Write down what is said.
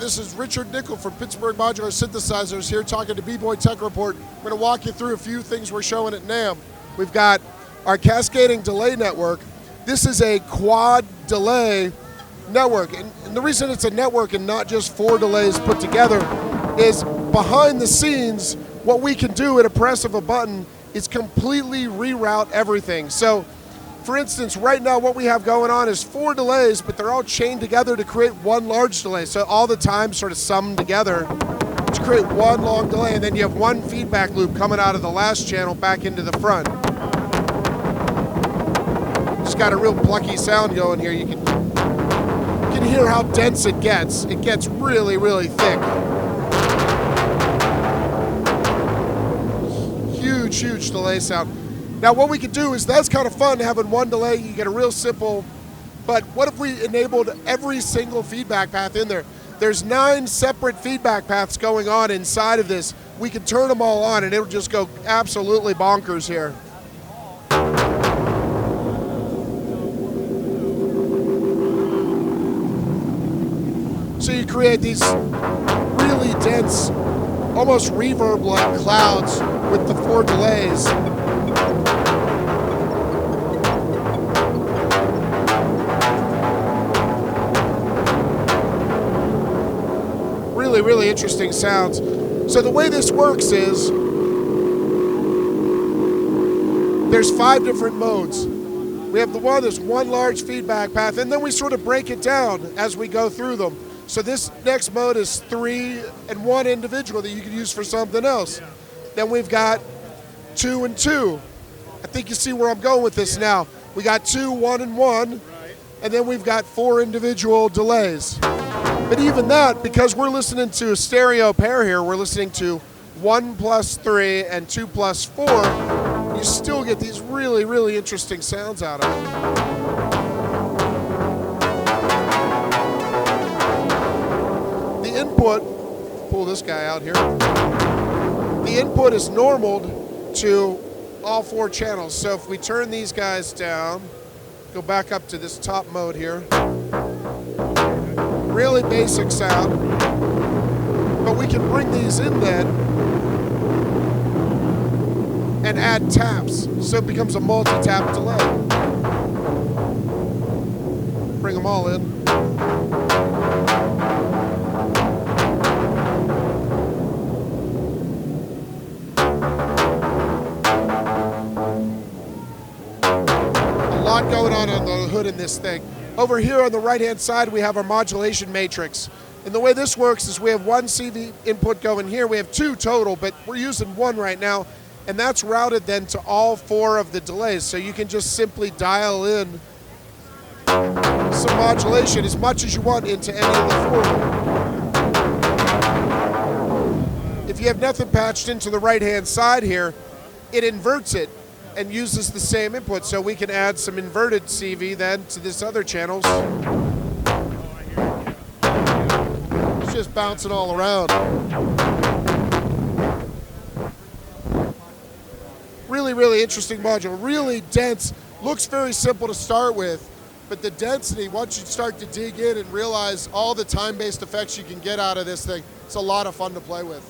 This is Richard Nickel from Pittsburgh Modular Synthesizers here talking to B-Boy Tech Report. I'm going to walk you through a few things we're showing at NAMM. We've got our Cascading delay network. This is a quad delay network. And the reason it's a network and not just 4 delays put together is behind the scenes, what we can do at a press of a button is completely reroute everything. So, for instance, right now what we have going on is 4 delays, but they're all chained together to create one large delay. So all the time sort of summed together to create one long delay, and then you have one feedback loop coming out of the last channel back into the front. It's got a real plucky sound going here. You can hear how dense it gets. It gets really, really thick. Huge, huge delay sound. Now what we could do is, that's kind of fun having one delay, you get a real simple, but what if we enabled every single feedback path in there? There's 9 separate feedback paths going on inside of this. We can turn them all on and it'll just go absolutely bonkers here. So you create these really dense, almost reverb-like clouds with the 4 delays. Really, really interesting sounds. So the way this works is, there's 5 different modes. We have the one, there's one large feedback path, and then we sort of break it down as we go through them. So this next mode is 3 and 1 individual that you can use for something else. Then we've got 2 and 2. I think you see where I'm going with this now. We got 2, 1 and 1, and then we've got 4 individual delays. But even that, because we're listening to a stereo pair here, we're listening to 1 plus 3 and 2 plus 4, you still get these really, really interesting sounds out of it. The input, pull this guy out here, the input is normaled to all 4 channels. So if we turn these guys down, go back up to this top mode here, really basic sound, but we can bring these in then and add taps, so it becomes a multi-tap delay. Bring them all in. A lot going on the hood in this thing. Over here on the right-hand side, we have our modulation matrix. And the way this works is we have 1 CV input going here. We have 2 total, but we're using 1 right now. And that's routed then to all 4 of the delays. So you can just simply dial in some modulation as much as you want into any of the 4. If you have nothing patched into the right-hand side here, it inverts it and uses the same input, so we can add some inverted CV then to this other channels. It's just bouncing all around. Really, really interesting module, really dense, looks very simple to start with, but the density, once you start to dig in and realize all the time-based effects you can get out of this thing, it's a lot of fun to play with.